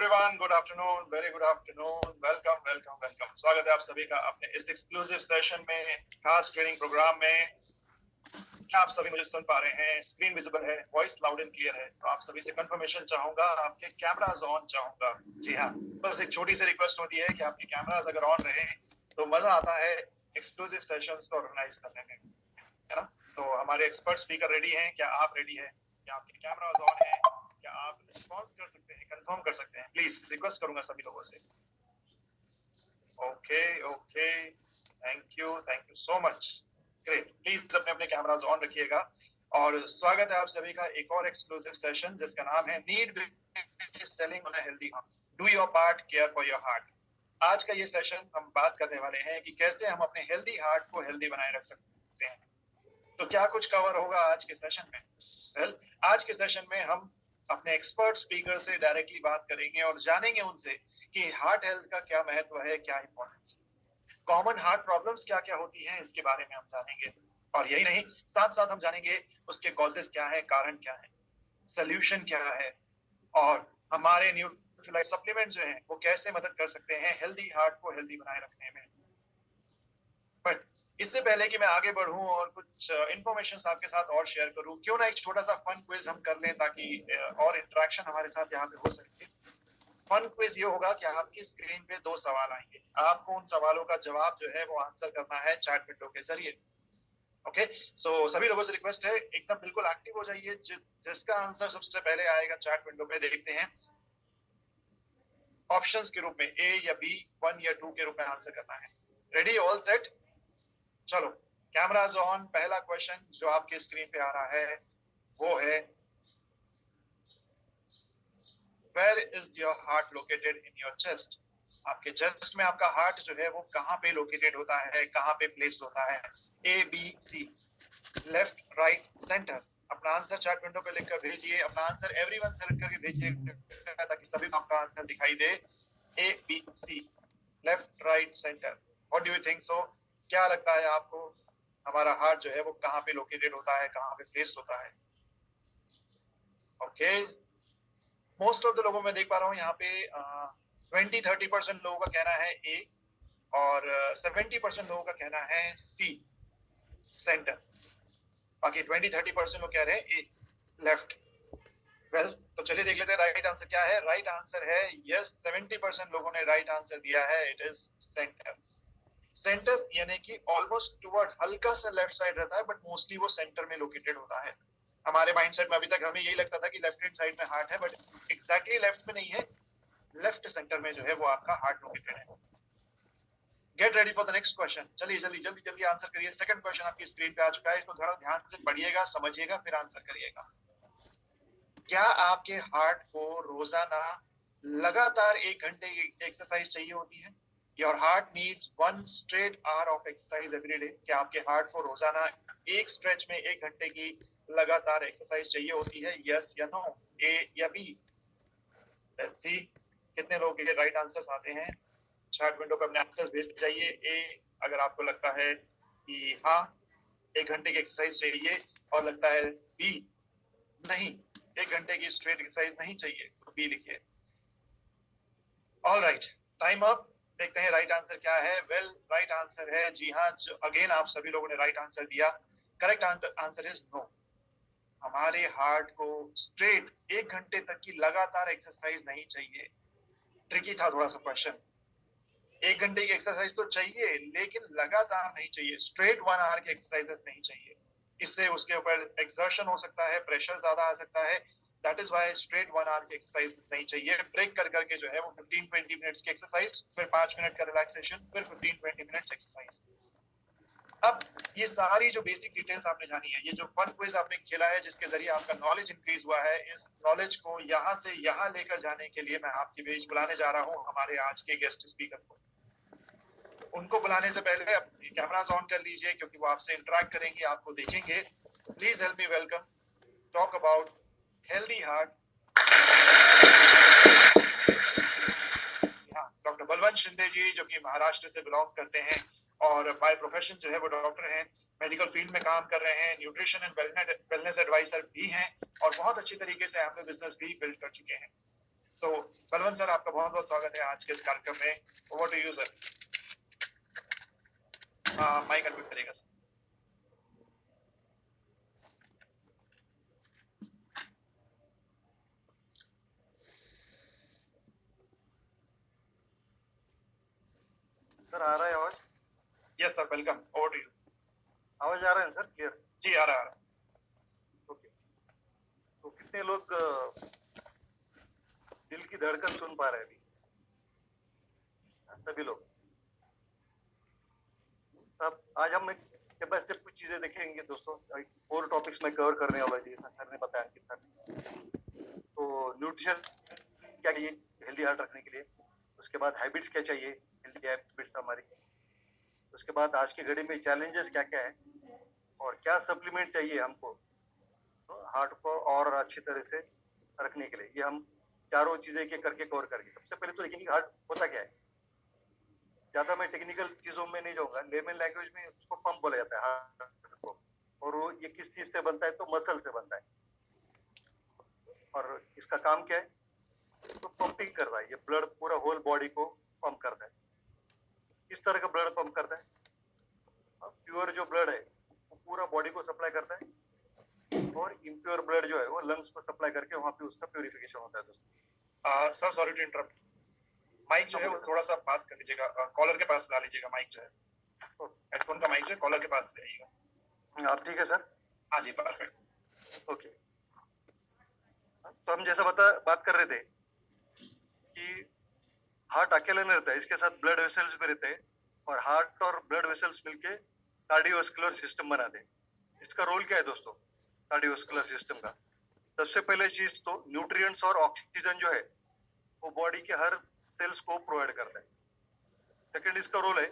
Everyone, good afternoon, very good afternoon, welcome welcome welcome. स्वागत है आप सभी का अपने इस एक्सक्लूसिव सेशन में, खास ट्रेनिंग प्रोग्राम में। क्या आप सभी मुझे सुन पा रहे हैं? स्क्रीन विजिबल है, वॉइस लाउड एंड क्लियर है? तो आप सभी से कंफर्मेशन चाहूंगा, आपके कैमरास ऑन चाहूंगा। जी हाँ, बस एक छोटी सी रिक्वेस्ट होती है कि आपके कैमरास अगर ऑन रहे तो मजा आता है एक्सक्लूसिव सेशंस को ऑर्गेनाइज करने में, है ना? तो हमारे एक्सपर्ट स्पीकर रेडी हैं, क्या आप रेडी हैं? क्या आपके कैमरास ऑन है? क्या आप रिस्पॉन्स कर सकते हैं, कंफर्म कर सकते हैं? प्लीज रिक्वेस्ट करूंगा सभी लोगों से। Okay okay, thank you so much, great. Please अपने अपने कैमरास ऑन रखिएगा। और स्वागत है आप सभी का एक और एक्सक्लूसिव सेशन जिसका नाम है need selling on a healthy heart, do your part, care for your heart. आज का ये सेशन हम बात करने वाले हैं कि कैसे हम अपने हेल्दी हार्ट को हेल्दी बनाए रख सकते हैं। तो क्या कुछ कवर होगा आज के सेशन में? वेल, आज के सेशन में हम अपने एक्सपर्ट स्पीकर से डायरेक्टली बात करेंगे और जानेंगे उनसे कि हार्ट हेल्थ का क्या महत्व है, क्या इंपॉर्टेंस है, कॉमन हार्ट प्रॉब्लम्स क्या क्या होती हैं, इसके बारे में हम जानेंगे। और यही नहीं, साथ साथ हम जानेंगे उसके कॉजेस क्या है, कारण क्या है, सोल्यूशन क्या है, और हमारे न्यूट्रिलाइट सप्लीमेंट जो हैं वो कैसे मदद कर सकते हैं हेल्दी हार्ट को हेल्दी बनाए रखने में। बट इससे पहले कि मैं आगे बढ़ूं और कुछ इंफॉर्मेशन आपके साथ और शेयर करूं, क्यों ना एक छोटा सा फन क्विज हम कर लें ताकि और इंटरेक्शन हमारे साथ यहाँ पे हो सके। फन क्विज ये होगा कि आपकी स्क्रीन पे 2 सवाल आएंगे, आपको उन सवालों का जवाब जो है वो आंसर करना है चैट विंडो के जरिए। ओके, सो सभी लोगों से रिक्वेस्ट है एकदम बिल्कुल एक्टिव हो जाइए। जिसका आंसर सबसे पहले आएगा चैट विंडो पे, देखते हैं ऑप्शंस के रूप में ए या बी, 1 या 2 के रूप में आंसर करना है। रेडी, ऑल सेट, चलो कैमराज ऑन। पहला क्वेश्चन जो आपके स्क्रीन पे आ रहा है वो है, where is your heart located in your chest? आपके चेस्ट में आपका हार्ट जो है वो कहाँ पे लोकेटेड होता है, कहाँ पे प्लेस्ड होता है? A B C, left right centre. अपना आंसर चैट विंडो पे लिखकर भेजिए, अपना आंसर एवरीवन सेलेक्ट करके भेजिए ताकि सभी को आपका आंसर दिखाई दे। A B C, left right center, what do you think so? क्या लगता है आपको हमारा हार्ट जो है वो कहाँ पे लोकेटेड होता है, कहाँ पे प्लेस्ड होता है? ओके, मोस्ट ऑफ द लोगों में देख पा रहा हूँ यहाँ पे 20-30% लोगों का कहना है ए और 70% लोगों का कहना है सी, सेंटर। बाकी 20-30% लोग कह रहे हैं ए, लेफ्ट। वेल, तो चलिए देख लेते हैं राइट आंसर क्या है। राइट आंसर है यस, 70% लोगों ने राइट आंसर दिया है, इट इज सेंटर। सेंटर यानी कि ऑलमोस्ट टुवर्ड्स, हल्का सा लेफ्ट साइड रहता है बट मोस्टली वो सेंटर में लोकेटेड होता है। हमारे माइंडसेट में अभी तक हमें यही लगता था कि लेफ्ट हैंड साइड में हार्ट है, बट एग्जैक्टली लेफ्ट में नहीं है, लेफ्ट सेंटर में जो है वो आपका हार्ट लोकेटेड है। Get ready for the next question. चलिए जल्दी जल्दी जल्दी आंसर करिए। सेकंड क्वेश्चन आपकी स्क्रीन पे आ चुका है, इसको थोड़ा ध्यान से पढ़िएगा, समझिएगा, फिर आंसर करिएगा। क्या आपके हार्ट को रोजाना लगातार 1 घंटे की एक्सरसाइज चाहिए होती है? Your heart needs 1 straight hour of exercise every day. क्या आपके हार्ट को रोजाना एक स्ट्रेच में 1 घंटे की लगातार एक्सरसाइज चाहिए होती है? यस या नो, ए या बी? लेट्स सी कितने लोगों के राइट आंसर्स आते हैं। चैट विंडो पर अपने आंसर्स भेजते जाइए। ए अगर आपको लगता है कि हाँ 1 घंटे की एक्सरसाइज चाहिए, और लगता है बी नहीं 1 घंटे की स्ट्रेट एक्सरसाइज नहीं चाहिए, तो बी लिखिए। All right, time up. देखते हैं राइट आंसर क्या है। वेल, राइट आंसर है, जी हाँ, अगेन आप सभी लोगों ने राइट आंसर दिया। Correct answer is no. हमारे हार्ट को स्ट्रेट 1 घंटे तक की लगातार एक्सरसाइज नहीं चाहिए। ट्रिकी था थोड़ा सा क्वेश्चन। 1 घंटे की एक्सरसाइज तो चाहिए लेकिन लगातार नहीं चाहिए, स्ट्रेट 1 आवर की एक्सरसाइजेस नहीं चाहिए। इससे उसके ऊपर एक्सर्शन हो सकता है, प्रेशर ज्यादा आ सकता है। That is why straight 1 hour की एक्सरसाइज नहीं चाहिए। ब्रेक कर करके जो है वो 15-20 मिनट्स की एक्सरसाइज, फिर 5 मिनट का रिलैक्सेशन, फिर 15-20 मिनट्स एक्सरसाइज। अब ये सारी जो बेसिक डिटेल्स आपने जानी है, ये जो फन क्विज आपने खेला है जिसके जरिए आपका नॉलेज इंक्रीज हुआ है, इस नॉलेज को यहाँ से यहाँ लेकर जाने के लिए मैं आपके बीच बुलाने जा रहा हूँ हमारे आज के गेस्ट स्पीकर को। उनको बुलाने से पहले अपने कैमरास ऑन कर लीजिए क्योंकि वो आपसे इंटरेक्ट करेंगे, आपको देखेंगे। Please help me welcome, talk about healthy heart. हाँ, डॉक्टर बलवंत शिंदे जी, जो कि महाराष्ट्र से बिलोंग करते हैं और बाय प्रोफेशन जो है वो डॉक्टर हैं, मेडिकल फील्ड में काम कर रहे हैं, न्यूट्रिशन एंड वेलनेस एडवाइजर भी हैं और बहुत अच्छी तरीके से अपने बिजनेस भी बिल्ड कर चुके हैं। तो बलवंत सर, आपका बहुत बहुत स्वागत है आज के इस कार्यक्रम में। Over to you sir. Mic unmute करिएगा सर। सर आ रहा है आवाज? Yes sir, welcome, over to you. आवाज आ रहा है सर? क्लियर? जी आ रहा है। ओके, तो कितने लोग दिल की धड़कन सुन पा रहे हैं अभी? सभी लोग। अब आज हम स्टेप बाय स्टेप कुछ चीजें देखेंगे दोस्तों। 4 टॉपिक्स में कवर करने वाला जी सर ने बताया, अंकित सर ने। तो न्यूट्रिशन क्या चाहिए हेल्दी हार्ट रखने के लिए, उसके बाद हैबिट्स क्या चाहिए हेल्दी हैबिट्स हमारी, उसके बाद आज की घड़ी में चैलेंजेस क्या क्या है, और क्या सप्लीमेंट चाहिए हमको हार्ट को और अच्छी तरह से रखने के लिए। ये हम चारों चीजें के करके कवर करके सबसे पहले तो देखेंगे हार्ट होता क्या है। ज्यादा मैं टेक्निकल चीजों में नहीं जाऊंगा, लेमन लैंग्वेज में उसको पंप बोला जाता है हार्ट को। और वो ये किस चीज से बनता है, तो मसल से बनता है। और इसका काम क्या है, तो पंपिंग करता है। ये ब्लड पूरा होल बॉडी को पंप करता है। किस तरह का ब्लड पंप करता है? प्योर जो ब्लड है वो पूरा बॉडी को सप्लाई करता है, और इम्प्योर ब्लड जो है वो लंग्स को सप्लाई करके वहां पे उसका प्यूरिफिकेशन होता है दोस्तों। Sir sorry to interrupt, mic जो है वो थोड़ा सा पास कर लीजिएगा, कॉलर के पास ला लीजिएगा। माइक जो है, हेडफोन का माइक जो है कॉलर के पास ले आइएगा। आप ठीक है सर? हाँ जी, परफेक्ट। ओके, तो हम जैसा बात कर रहे थे कि हार्ट अकेले नहीं रहता है, इसके साथ ब्लड वेसल्स भी रहते हैं, और हार्ट और ब्लड वेसल्स मिलके कार्डियोवास्कुलर सिस्टम बनाते हैं। इसका रोल क्या है दोस्तों कार्डियोवास्कुलर सिस्टम का? सबसे पहले चीज तो न्यूट्रिएंट्स और ऑक्सीजन जो है वो बॉडी के हर सेल्स को प्रोवाइड करता है। सेकंड इसका रोल है,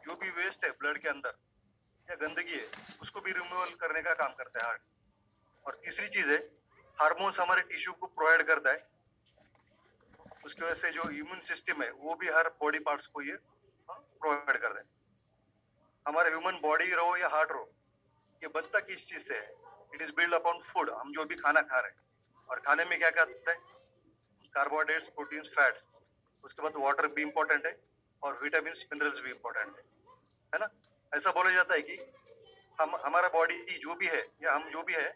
जो भी वेस्ट है ब्लड के अंदर या गंदगी है उसको भी रिमूवल करने का काम करता है हार्ट। और तीसरी चीज है, हार्मोन्स हमारे टिश्यू को प्रोवाइड करता है। उसकी वजह से जो इम्यून सिस्टम है वो भी हर बॉडी पार्ट्स को ये प्रोवाइड करता है। हमारा ह्यूमन बॉडी रहो या हार्ट रहो, ये बनता किस चीज से है? It is build upon food. हम जो भी खाना खा रहे हैं, और खाने में क्या करते हैं? Carbohydrates, proteins, fats. उसके बाद वाटर भी इंपॉर्टेंट है, और विटामिन मिनरल्स भी इंपॉर्टेंट है ना? ऐसा बोला जाता है कि हमारा बॉडी जो भी है या हम जो भी है,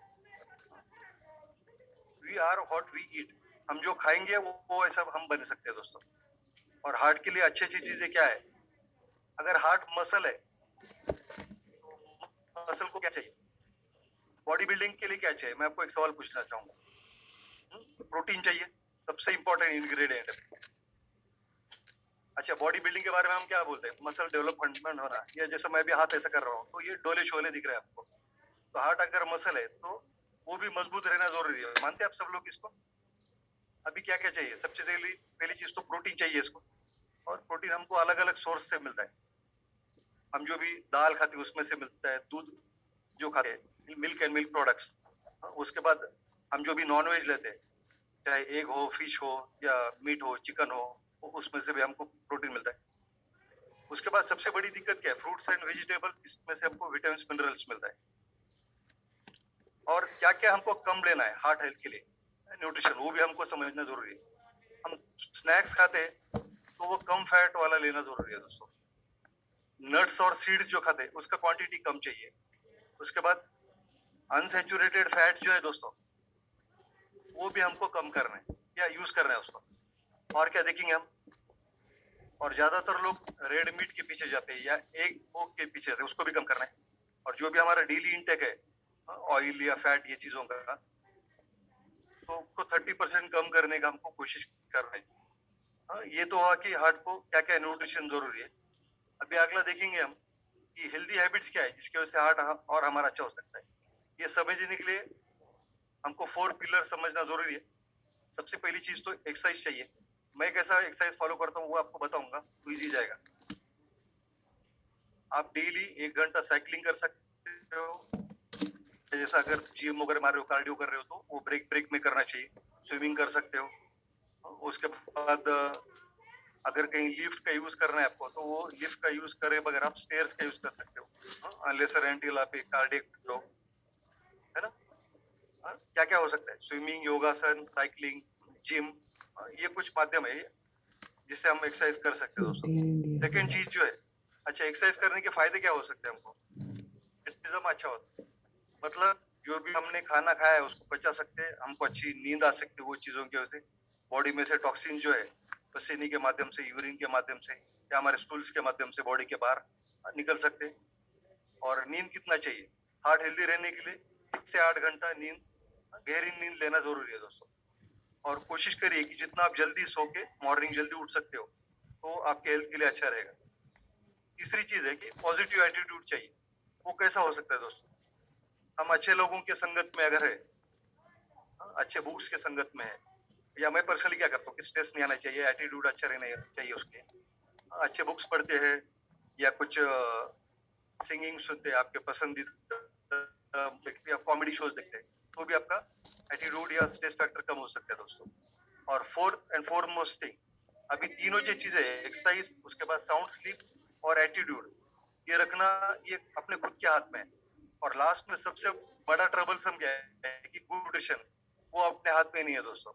we are what we eat. हम जो खाएंगे वो ऐसा हम बन सकते हैं दोस्तों। और हार्ट के लिए अच्छी अच्छी चीजें क्या है? अगर हार्ट मसल है तो मसल को क्या चाहिए? बॉडी बिल्डिंग के लिए क्या चाहिए? मैं आपको एक सवाल पूछना चाहूंगा। प्रोटीन चाहिए, सबसे इंपॉर्टेंट इंग्रेडिएंट है। अच्छा, बॉडी बिल्डिंग के बारे में हम क्या बोलते हैं? मसल डेवलपमेंट होना। या जैसे मैं भी हाथ ऐसा कर रहा हूँ तो ये डोले शोले दिख रहे हैं आपको। तो हार्ट अगर मसल है तो वो भी मजबूत रहना जरूरी है। मानते हैं आप सब लोग इसको? अभी क्या क्या चाहिए? सबसे पहली चीज तो प्रोटीन चाहिए इसको। और प्रोटीन हमको अलग अलग सोर्स से मिलता है। हम जो भी दाल खाते हैं उसमें से मिलता है, दूध जो खाते हैं, मिल्क एंड मिल्क प्रोडक्ट्स। उसके बाद हम जो भी नॉनवेज लेते हैं, चाहे एग हो, फिश हो, या मीट हो, चिकन हो, उसमें से भी हमको प्रोटीन मिलता है। उसके बाद सबसे बड़ी दिक्कत क्या है? फ्रूट्स एंड वेजिटेबल, इसमें से हमको विटामिन मिनरल्स मिलता है। और क्या क्या हमको कम लेना है हार्ट हेल्थ के लिए, न्यूट्रिशन, वो भी हमको समझना जरूरी है। हम स्नैक्स खाते हैं तो वो कम फैट वाला लेना जरूरी है दोस्तों। नट्स और सीड्स जो खाते हैं उसका क्वांटिटी कम चाहिए। उसके बाद अनसैचुरेटेड फैट जो है दोस्तों, वो भी हमको कम करना है या यूज करना है उसको। और क्या देखेंगे हम? और ज्यादातर लोग रेड मीट के पीछे जाते हैं या एग पोक के पीछे जाते हैं, उसको भी कम करना है। और जो भी हमारा डेली इंटेक है ऑयल या फैट ये चीजों का, तो उसको 30% कम करने का हमको कोशिश कर रहे हैं। ये तो हुआ कि हार्ट को क्या क्या न्यूट्रिशन जरूरी है। अभी अगला देखेंगे हम कि हेल्दी हैबिट्स क्या है जिसकी वजह से हार्ट और हमारा अच्छा हो सकता है। ये समझने के लिए हमको 4 पिलर समझना जरूरी है। सबसे पहली चीज तो एक्सरसाइज चाहिए। मैं कैसा एक्सरसाइज फॉलो करता हूँ वो आपको बताऊंगा, तो इजी जाएगा। आप डेली 1 घंटा साइकिलिंग कर सकते हो। जैसा अगर जिम वगैरह मार रहे हो, कार्डियो कर रहे हो, तो वो ब्रेक में करना चाहिए। स्विमिंग कर सकते हो। उसके बाद अगर कहीं लिफ्ट का यूज करना है आपको, तो वो लिफ्ट का यूज करे बगैर आप स्टेयर्स का यूज कर सकते हो, लेसर एंटिल आप कार्डियक लोग, है ना? क्या क्या हो सकता है? स्विमिंग, योगासन, साइकिलिंग, जिम, ये कुछ माध्यम है जिससे हम एक्सरसाइज कर सकते हैं दोस्तों। सेकेंड चीज जो है, अच्छा एक्सरसाइज करने के फायदे क्या हो सकते हैं हमको? मेटाबॉलिज्म अच्छा होता है, मतलब जो भी हमने खाना खाया है उसको पचा सकते हैं, हमको अच्छी नींद आ सकती है वो चीजों की वजह से। बॉडी में से टॉक्सिन जो है पसीने के माध्यम से, यूरिन के माध्यम से या हमारे स्टूल्स के माध्यम से बॉडी के बाहर निकल सकते हैं। और नींद कितना चाहिए? हार्ट हेल्दी रहने के लिए 6 से 8 घंटा नींद, गहरी नींद लेना जरूरी है दोस्तों। और कोशिश करिए कि जितना आप जल्दी सो के मॉर्निंग जल्दी उठ सकते हो तो आपके हेल्थ के लिए अच्छा रहेगा। तीसरी चीज है कि पॉजिटिव एटीट्यूड चाहिए। वो कैसा हो सकता है दोस्तों? हम अच्छे लोगों के संगत में अगर है, अच्छे बुक्स के संगत में है, या मैं पर्सनली क्या करता हूँ कि स्ट्रेस नहीं आना चाहिए, एटीट्यूड अच्छा रहना चाहिए उसके, अच्छे बुक्स पढ़ते हैं या कुछ सिंगिंग सुनते हैं, आपके पसंदीदा या कॉमेडी शोज देखते हैं, तो भी आपका एटीट्यूड या स्ट्रेस फैक्टर कम हो सकता है दोस्तों। और फोर्थ एंड फॉरमोस्ट थिंग, अभी तीनों जो चीजें एक्सरसाइज, उसके बाद साउंड स्लीप और एटीट्यूड, ये रखना ये अपने खुद के हाथ में है। और लास्ट में सबसे बड़ा ट्रबलसम क्या है कि गुड न्यूट्रिशन, वो अपने हाथ में नहीं है दोस्तों।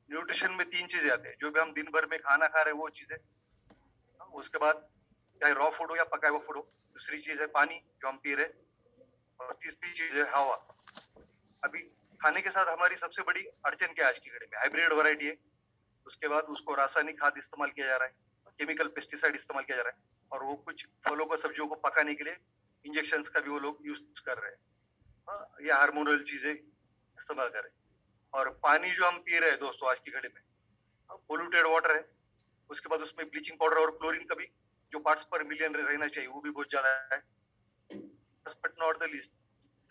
न्यूट्रिशन में 3 चीजें आते हैं, जो भी हम दिन भर में खाना खा रहे हैं वो चीजें, उसके बाद चाहे रॉ फूड हो या पकाया हुआ फूड हो, दूसरी चीज है पानी जो हम पी रहे, और तीसरी चीज है हवा। अभी खाने के साथ हमारी सबसे बड़ी अड़चन क्या है आज की घड़ी में? हाइब्रिड वैरायटी है, उसके बाद उसको रासायनिक खाद इस्तेमाल किया जा रहा है, केमिकल पेस्टिसाइड इस्तेमाल किया जा रहा है, और वो कुछ फलों को सब्जियों को पकाने के लिए इंजेक्शन का भी वो लोग यूज कर रहे हैं, या हार्मोनल चीजें इस्तेमाल कर रहे हैं। और पानी जो हम पी रहे हैं दोस्तों आज की घड़ी में, पोल्यूटेड वाटर है, उसके बाद उसमें ब्लीचिंग पाउडर और क्लोरीन का भी जो पार्ट्स पर मिलियन रहना चाहिए वो भी बहुत ज्यादा है। बट नॉट द लीस्ट,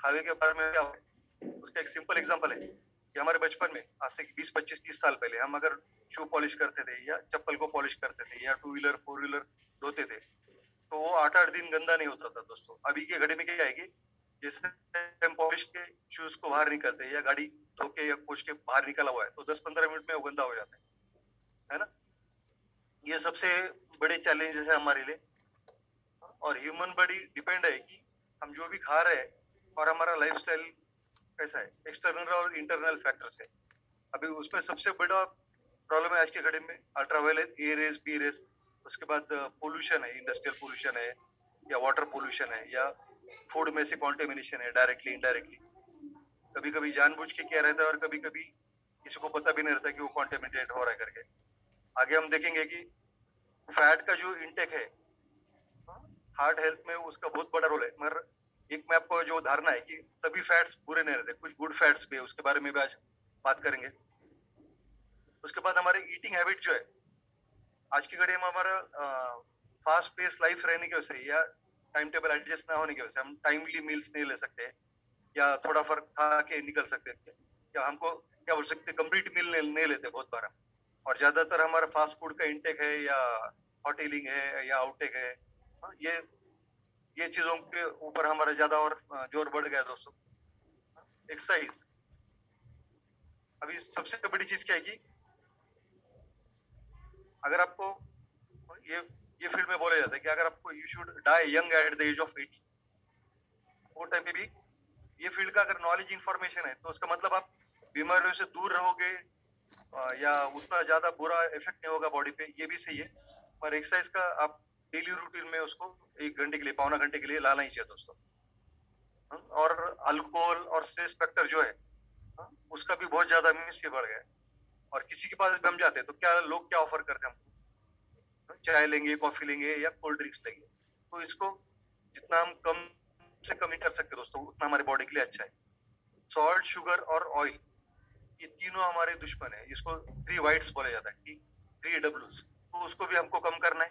खावे के बारे में क्या है, उसका एक सिंपल एग्जांपल है कि हमारे बचपन में आज से 20, 25, 30 साल पहले हम अगर शू पॉलिश करते थे या चप्पल को पॉलिश करते थे या 2 व्हीलर 4 व्हीलर धोते थे, तो वो 8-8 दिन गंदा नहीं होता था दोस्तों। अभी के घड़ी में क्या आएगी, जैसे हम पॉलिश के शूज को बाहर निकालते हैं या गाड़ी धो के या पोछ के बाहर निकाला हुआ है तो 10-15 मिनट में वो गंदा हो जाता है ना? ये सबसे बड़े चैलेंजेस है हमारे लिए। और ह्यूमन बॉडी डिपेंड है कि हम जो भी खा रहे हैं और हमारा लाइफस्टाइल कैसा है, एक्सटर्नल और इंटरनल फैक्टर्स है। अभी उसमें सबसे बड़ा प्रॉब्लम है आज के घड़ी में ultraviolet A rays, B rays, उसके बाद पोल्यूशन है, इंडस्ट्रियल पोल्यूशन है या वाटर पोल्यूशन है या फूड में से कॉन्टेमिनेशन है, डायरेक्टली इनडायरेक्टली। कभी कभी जानबूझ के किया रहता है और कभी कभी किसी को पता भी नहीं रहता कि वो कॉन्टेमिनेटेड हो रहा है करके। आगे हम देखेंगे कि फैट का जो इंटेक है हार्ट हेल्थ में उसका बहुत बड़ा रोल है। मगर एक में आपको जो धारणा है कि सभी फैट्स बुरे नहीं रहते, कुछ गुड फैट्स भी है, उसके बारे में भी आज बात करेंगे। उसके बाद हमारे ईटिंग हैबिट जो है आज की घड़ी में हमारा फास्ट पेस लाइफ रहने की वजह से या टाइम टेबल एडजस्ट ना होने की वजह से हम टाइमली मील्स नहीं ले सकते या थोड़ा फर्क खा के निकल सकते हैं, या हमको क्या बोल सकते कंप्लीट मील नहीं लेते बहुत बार। और ज्यादातर हमारा फास्ट फूड का इंटेक है या होटलिंग है या आउटेक है, ये चीजों के ऊपर हमारा ज्यादा और जोर बढ़ गया दोस्तों। एक्सरसाइज, अभी सबसे बड़ी चीज क्या है कि अगर आपको ये फील्ड में बोला जाता है कि अगर आपको you should die young at the age of 80, वो टाइम पे भी ये फील्ड का अगर नॉलेज इंफॉर्मेशन है तो उसका मतलब आप बीमारियों से दूर रहोगे या उतना ज्यादा बुरा इफेक्ट नहीं होगा बॉडी पे, ये भी सही है। पर एक्सरसाइज का आप डेली रूटीन में उसको 1 घंटे के लिए, पौना घंटे के लिए लाना ही चाहिए दोस्तों। और अल्कोहल और स्ट्रेस फैक्टर जो है उसका भी बहुत ज्यादा मिस बढ़ गया है। और किसी के पास भी हम जाते हैं तो क्या लोग क्या ऑफर करते हैं हमको, चाय लेंगे, कॉफी लेंगे या कोल्ड ड्रिंक्स लेंगे। तो इसको जितना हम कम से कम ही कर सकते दोस्तों उतना हमारे बॉडी के लिए अच्छा है। सॉल्ट, शुगर और ऑयल, ये तीनों हमारे दुश्मन है। इसको 3 वाइट्स बोला जाता है कि 3 Ws, तो उसको भी हमको कम करना है।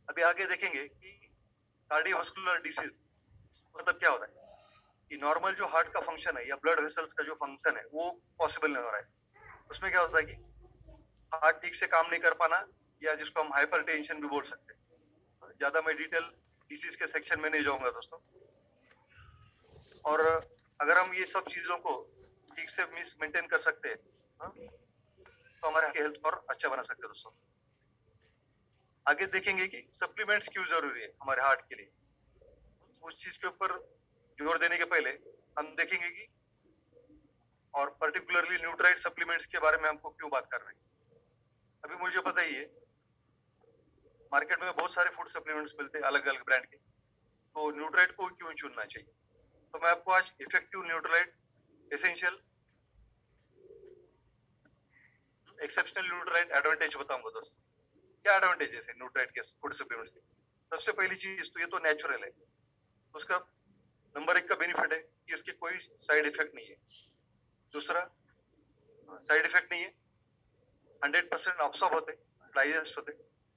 अभी आगे देखेंगे कि कार्डियोवास्कुलर डिसीज मतलब क्या होता है कि नॉर्मल जो हार्ट का फंक्शन है या ब्लड वेसल्स का जो फंक्शन है वो पॉसिबल नहीं हो रहा है। उसमें क्या होता है कि हार्ट ठीक से काम नहीं कर पाना, या जिसको हम हाइपरटेंशन भी बोल सकते हैं। ज्यादा मैं डिटेल डिसीज के सेक्शन में नहीं जाऊंगा दोस्तों। और अगर हम ये सब चीजों को ठीक से मेंटेन कर सकते हैं तो हमारे हेल्थ और अच्छा बना सकते हैं दोस्तों। आगे देखेंगे कि सप्लीमेंट्स क्यों जरूरी है हमारे हार्ट के लिए। उस चीज के ऊपर जोर देने के पहले हम देखेंगे कि और पर्टिकुलरली न्यूट्राइट सप्लीमेंट्स के बारे में हमको क्यों बात कर रहे हैं? अभी मुझे पता ही है मार्केट में बहुत सारे फूड सप्लीमेंट्स मिलते हैं अलग अलग ब्रांड के, तो न्यूट्राइट को क्यों चुनना चाहिए? तो मैं आपको आज इफेक्टिव न्यूट्राइट, एसेंशियल, एक्सेप्शनल न्यूट्राइट एडवांटेज बताऊंगा दोस्तों। क्या एडवांटेजेस है न्यूट्राइट के फूड सप्लीमेंट्स के? सबसे पहली चीज तो ये तो नेचुरल है, उसका नंबर 1 का बेनिफिट है कि इसके कोई साइड इफेक्ट नहीं है। दूसरा, साइड इफेक्ट नहीं है, 100% ऑब्सॉर्ब होते, डाइजेस्ट होते।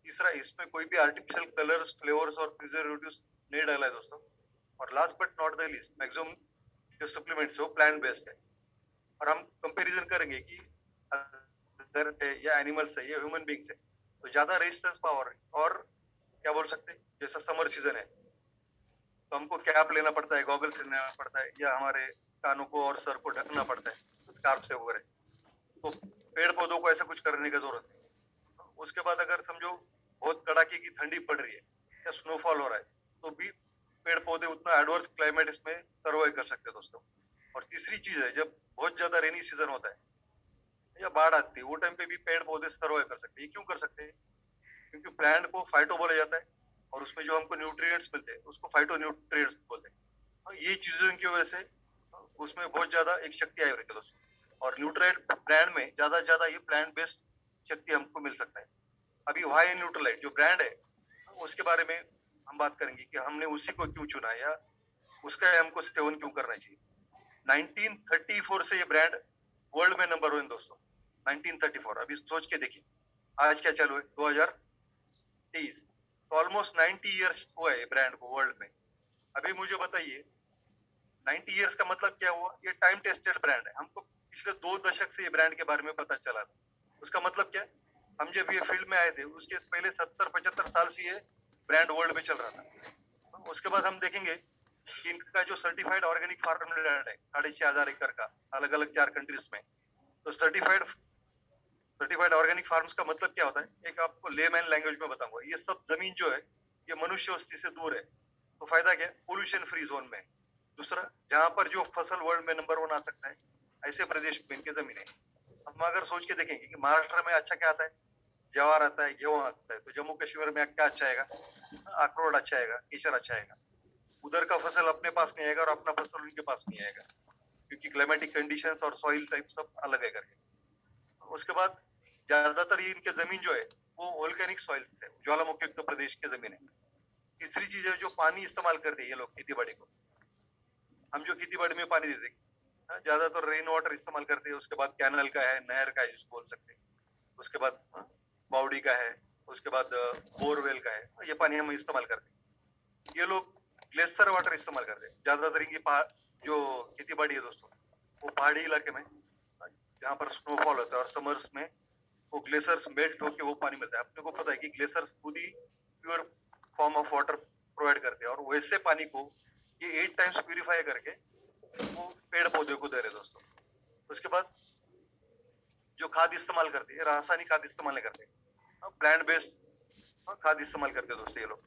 तीसरा, इसमें कोई भी आर्टिफिशियल कलर्स, फ्लेवर्स और प्रिजर्वेटिव्स नहीं डाला है दोस्तों। और last but not the least, maximum जो सप्लीमेंट्स है वो प्लांट बेस्ड है। और हम कंपैरिजन करेंगे कि अगर या एनिमल्स है या ह्यूमन बींग्स है तो ज्यादा रेजिस्टेंस पावर है। और क्या बोल सकते हैं, जैसा समर सीजन है तो हमको कैप लेना पड़ता है, गॉगल्स लेना पड़ता है, या हमारे कानों को और सर को ढकना पड़ता है स्कार्फ से वगैरह। तो पेड़ पौधों को ऐसा कुछ करने की जरूरत है। उसके बाद अगर समझो बहुत कड़ाके की ठंडी पड़ रही है या स्नोफॉल हो रहा है तो भी पेड़ पौधे उतना एडवर्स क्लाइमेट इसमें सर्वाइव कर सकते हैं दोस्तों। और तीसरी चीज है, जब बहुत ज्यादा रेनी सीजन होता है या बाढ़ आती है वो टाइम पे भी पेड़ पौधे सर्वाइव कर सकते हैं। ये क्यों कर सकते हैं? क्योंकि प्लांट को फाइटो बोला जाता है और उसमें जो हमको न्यूट्रिएंट्स मिलते हैं उसको फाइटो न्यूट्रिएंट्स बोलते हैं। और ये चीजों की वजह से उसमें बहुत ज्यादा एक शक्ति आई रहती है दोस्तों। और न्यूट्राइट ब्रांड में ज्यादा से ज्यादा ये प्लांट बेस्ड शक्ति हमको मिल सकता है। अभी वाई न्यूट्रलाइट जो ब्रांड है उसके बारे में हम बात करेंगे कि हमने उसी को क्यों चुना या उसका हमको सेवन क्यों करना चाहिए। 1934 से ये ब्रांड वर्ल्ड में नंबर 1 दोस्तों, 1934। अभी सोच के देखिए आज क्या चालू है, 2023, तो ऑलमोस्ट 90 इयर्स हुआ है ब्रांड को वर्ल्ड में। अभी मुझे बताइए 90 इयर्स का मतलब क्या हुआ? ये टाइम टेस्टेड ब्रांड है। हमको पिछले 2 दशक से ये ब्रांड के बारे में पता चला था। उसका मतलब क्या? हम जब ये फील्ड में आए थे उसके पहले 70-75 साल से ये ब्रांड वर्ल्ड में चल रहा था। उसके बाद हम देखेंगे कि इनका जो सर्टिफाइड ऑर्गेनिक फार्म लैंड है 6,500 एकड़ का अलग अलग 4 कंट्रीज में, तो सर्टिफाइड ऑर्गेनिक फार्म्स का मतलब क्या होता है? एक आपको लेमैन लैंग्वेज में बताऊंगा। ये सब जमीन जो है ये मनुष्य बस्ती से दूर है, तो फायदा क्या? पोल्यूशन फ्री जोन में। दूसरा, जहां पर जो फसल वर्ल्ड में नंबर 1 आ सकता है ऐसे प्रदेश में इनकी जमीन है। हम अगर सोच के देखेंगे कि महाराष्ट्र में अच्छा क्या आता है, ज्वार आता है, गेहूं आता है, तो जम्मू कश्मीर में क्या अच्छा आएगा? अखरोट अच्छा आएगा, केसर अच्छा आएगा। उधर का फसल अपने पास नहीं आएगा और अपना फसल उनके पास नहीं आएगा, क्योंकि क्लाइमेटिक कंडीशंस और सॉइल टाइप सब अलग है करके। उसके बाद ज्यादातर ये इनके जमीन जो है वो वोल्केनिक सॉइल है, ज्वालामुखी युक्त प्रदेश की जमीन है। तीसरी चीज है, जो पानी इस्तेमाल करते हैं ये लोग खेती बाड़ी को, हम जो खेती बाड़ी में पानी देते हैं ज्यादातर रेन वाटर इस्तेमाल करते हैं। उसके बाद कैनल का है, नहर का है जिसको बोल सकते हैं, उसके बाद बावड़ी का है, उसके बाद बोरवेल का है, ये पानी हम इस्तेमाल करते हैं। ये लोग ग्लेशियर वाटर इस्तेमाल करते हैं। ज्यादातर इनकी जो खेती बाड़ी है दोस्तों वो पहाड़ी इलाके में जहाँ पर स्नोफॉल होता है और समर्स में वो ग्लेशियर्स मेल्ट होकर वो पानी मिलता है। अपने को पता है कि ग्लेशियर्स खुद ही pure form of water provide करते हैं और वैसे पानी को ये 8 टाइम्स प्यूरिफाई करके वो पेड़ पौधे को दे रहे दोस्तों। उसके बाद जो खाद इस्तेमाल करते हैं, रासायनिक खाद इस्तेमाल नहीं करते, प्लांट बेस्ड खाद इस्तेमाल करते हैं दोस्तों ये लोग।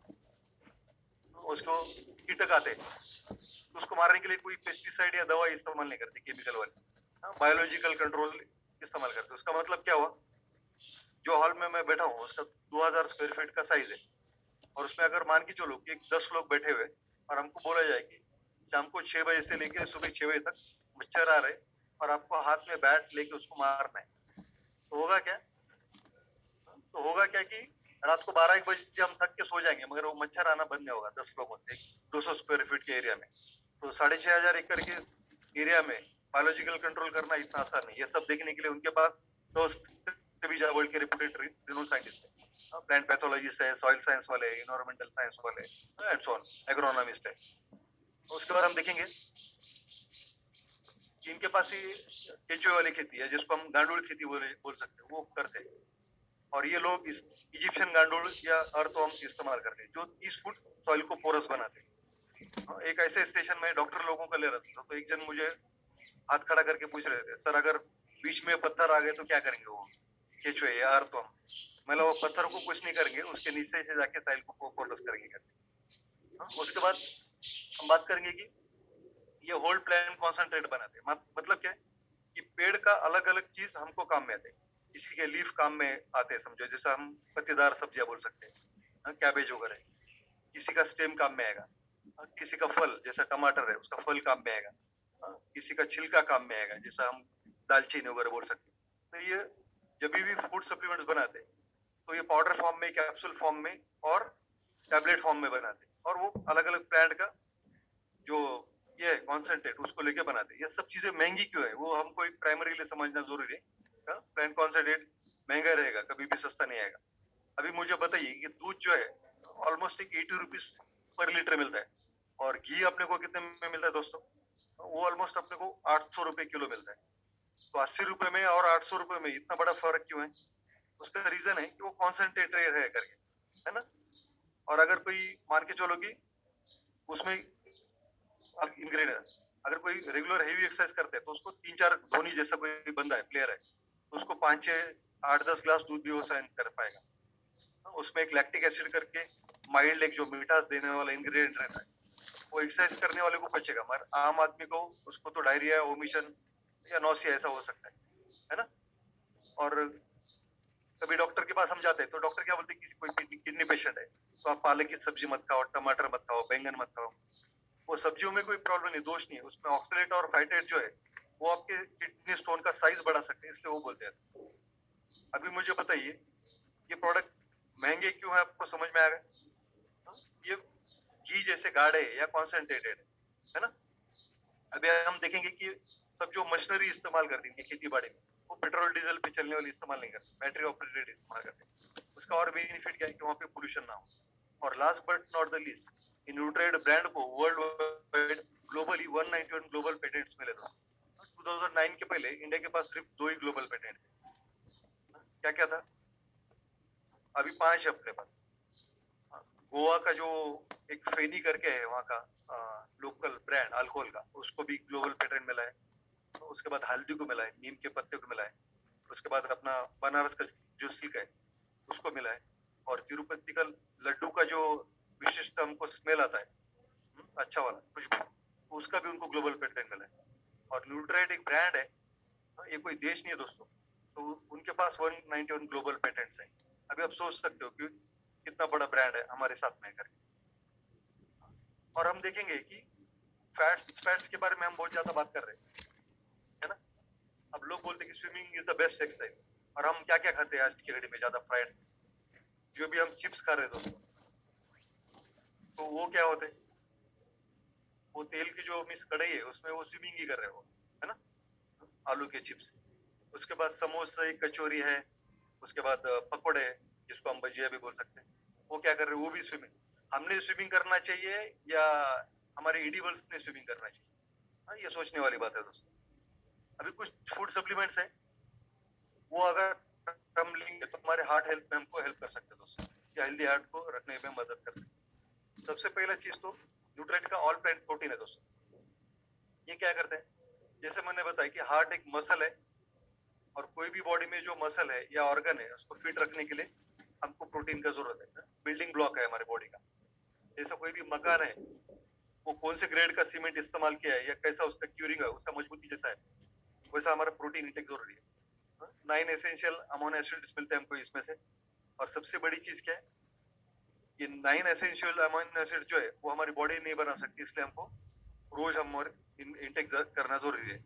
उसको कीटक आते तो उसको मारने के लिए कोई पेस्टिसाइड या दवा इस्तेमाल नहीं करते, केमिकल वाली, बायोलॉजिकल कंट्रोल इस्तेमाल करते। उसका मतलब क्या हुआ, जो हॉल में मैं बैठा हूँ उसका 2000 स्क्वायर फीट का साइज है और उसमें अगर मान के चलो कि 10 लोग बैठे हुए और हमको बोला जाए कि शाम को 6 बजे से लेकर सुबह 6 बजे तक मच्छर आ रहे और आपको हाथ में बैट लेके उसको मारना है, तो होगा क्या? तो होगा क्या कि रात को 12-1 बजे हम थक के सो जाएंगे, मगर वो मच्छर आना बंद नहीं होगा 10 लोगों से 200 स्क्वायर फीट के एरिया में। तो 6,500 एकड़ के एरिया में बायोलॉजिकल कंट्रोल करना इतना आसान नहीं। ये सब देखने के लिए उनके पास तो वर्ल्ड के रिप्यूटेड रिनोन साइंटिस्ट है, प्लांट पैथोलॉजिस्ट है, सॉइल साइंस वाले, इन्वायरमेंटल साइंस वाले एंड सो ऑन, एग्रोनॉमिस्ट है। उसके बाद हम देखेंगे कि इनके पास ही केचुए वाली खेती है जिसको हम गांडूल खेती बोल सकते हैं, वो करते हैं। और ये लोग इजिप्शियन गांडूल या अर्थवर्म इस्तेमाल करते हैं जो 30 फुट सॉइल को पोरस बनाते हैं। एक ऐसे स्टेशन में डॉक्टर लोगों का ले रहा था तो एक जन मुझे हाथ खड़ा करके पूछ रहे थे, सर अगर बीच में पत्थर आ गए तो क्या करेंगे वो केचुए या अर्थवर्म? मतलब वो पत्थर को कुछ नहीं करेंगे, उसके नीचे से जाके सॉइल को पोरस करेंगे करके। उसके बाद हम बात करेंगे कि ये होल प्लांट कॉन्सेंट्रेट बनाते हैं। मतलब क्या है कि पेड़ का अलग अलग चीज हमको काम में आते हैं। किसी के लीफ काम में आते हैं, समझो जैसा हम पत्तेदार सब्जियां बोल सकते हैं, कैबेज वगैरह। किसी का स्टेम काम में आएगा, किसी का फल जैसा टमाटर है उसका फल काम में आएगा, किसी का छिलका काम में आएगा जैसा हम दालचीनी वगैरह बोल सकते हैं। तो ये जब भी फूड सप्लीमेंट्स बनाते हैं तो ये पाउडर फॉर्म में, कैप्सूल फॉर्म में और टैबलेट फॉर्म में बनाते हैं, और वो अलग अलग प्लांट का जो ये कॉन्सेंट्रेट उसको लेके बनाते हैं। ये सब चीजें महंगी क्यों है वो हमको एक प्राइमरीली समझना जरूरी है। प्लांट कॉन्सेंट्रेट महंगा रहेगा, कभी भी सस्ता नहीं आएगा। अभी मुझे बताइए कि दूध जो है ऑलमोस्ट एक 80 रुपीज पर लीटर मिलता है, और घी अपने को कितने में मिलता है दोस्तों? वो ऑलमोस्ट अपने को 800 रुपए किलो मिलता है। तो 80 रुपए में और 800 रुपए में इतना बड़ा फर्क क्यों है? उसका रीजन है कि वो कॉन्सेंट्रेटेड है करके, है ना। और अगर कोई मान के चलो कि उसमें इंग्रेडिएंट, अगर कोई रेगुलर हेवी एक्सरसाइज करते हैं तो उसको 3-4 धोनी जैसा कोई बंदा है, प्लेयर है, तो उसको 5-6-8-10 ग्लास दूध भी वो सहन कर पाएगा। उसमें एक लैक्टिक एसिड करके माइल्ड एक जो मिठास देने वाला इंग्रेडिएंट रहता है, वो एक्सरसाइज करने वाले को बचेगा, मगर आम आदमी को उसको तो डायरिया, वोमिशन या नौसिया ऐसा हो सकता है ना। और कभी डॉक्टर के पास हम जाते हैं तो डॉक्टर क्या बोलते हैं कि कोई किडनी पेशेंट है तो आप पालक की सब्जी मत खाओ, टमाटर मत खाओ, बैंगन मत खाओ। वो सब्जियों में कोई प्रॉब्लम नहीं, दोष नहीं है, उसमें ऑक्सलेट और फाइटेट जो है वो आपके किडनी स्टोन का साइज बढ़ा सकते हैं, इसलिए वो बोलते हैं। अभी मुझे बताइए ये प्रोडक्ट महंगे क्यों है, आपको समझ में आ गया? ये घी जैसे गाढ़े या कॉन्सेंट्रेटेड है ना। अभी हम देखेंगे कि सब जो मशीनरी इस्तेमाल करती है खेती बाड़ी में वो पेट्रोल डीजल पे चलने वाली इस्तेमाल नहीं करते, बैटरी ऑपरेटेड इस्तेमाल करते हैं। उसका और बेनिफिट क्या है कि वहाँ पे पोल्यूशन ना हो। और last but not the least, इन न्यूट्राइड ब्रांड को world wide globally 191 global patents मिले थे। 2009 के पहले इंडिया के पास सिर्फ 2 ही ग्लोबल पेटेंट थे। क्या क्या था? अभी 5 है अपने पास। गोवा का जो एक फेनी करके है वहाँ का लोकल ब्रांड अल्कोहल का, उसको भी ग्लोबल पेटेंट मिला है। तो उसके बाद हल्दी को मिला है, नीम के पत्ते को मिला है, उसके बाद अपना बनारस का जो सिल्क है उसको मिला है, और तिरुपति का लड्डू का जो विशिष्ट हमको स्मेल आता है, अच्छा वाला खुशबू, उसका भी उनको ग्लोबल पेटेंट मिला है। और न्यूट्राइड एक ब्रांड है, ये कोई देश नहीं है दोस्तों, तो उनके पास 191 ग्लोबल पेटेंट्स हैं। अभी आप सोच सकते हो कि कितना बड़ा ब्रांड है हमारे साथ में करके। और हम देखेंगे कि फैट्स के बारे में हम बहुत ज्यादा बात कर रहे हैं, है ना। अब लोग बोलते हैं कि swimming is the best exercise, और हम क्या क्या खाते हैं आज की घड़ी में ज्यादा फ्राइड, जो भी हम चिप्स खा रहे हैं दोस्तों, तो वो क्या होते हैं, वो तेल की जो मिस कढ़ाई है उसमें वो स्विमिंग ही कर रहे हो, है ना, आलू के चिप्स। उसके बाद समोसे, कचौरी है, उसके बाद पकौड़े जिसको हम भजिया भी बोल सकते हैं, वो क्या कर रहे हैं, वो भी स्विमिंग। हमने स्विमिंग करना चाहिए या हमारे एडिबल्स ने स्विमिंग करना चाहिए? ये सोचने वाली बात है दोस्तों। अभी कुछ फूड सप्लीमेंट्स है, वो अगर हम लेंगे तो हमारे हार्ट हेल्थ में हमको हेल्प कर सकते हैं दोस्तों, या हेल्दी हार्ट को रखने में मदद कर सकते हैं। सबसे पहला चीज तो न्यूट्राइट का ऑल प्लांट प्रोटीन है दोस्तों। ये क्या करते हैं, जैसे मैंने बताया कि हार्ट एक मसल है, और कोई भी बॉडी में जो मसल है या ऑर्गन है उसको फिट रखने के लिए हमको प्रोटीन का जरूरत है। बिल्डिंग ब्लॉक है हमारे बॉडी का। जैसा कोई भी मकान है, वो कौन से ग्रेड का सीमेंट इस्तेमाल किया है या कैसा उसका क्यूरिंग है, उसका मजबूती जैसा है, वैसा हमारा प्रोटीन इंटेक जरूरी है। 9 एसेंशियल अमीनो एसिड्स मिलते हैं हमको इसमें से। और सबसे बड़ी चीज क्या है, ये 9 एसेंशियल अमीनो एसिड जो है वो हमारी बॉडी नहीं बना सकती, इसलिए हमको रोज हम इंटेक करना जरूरी है।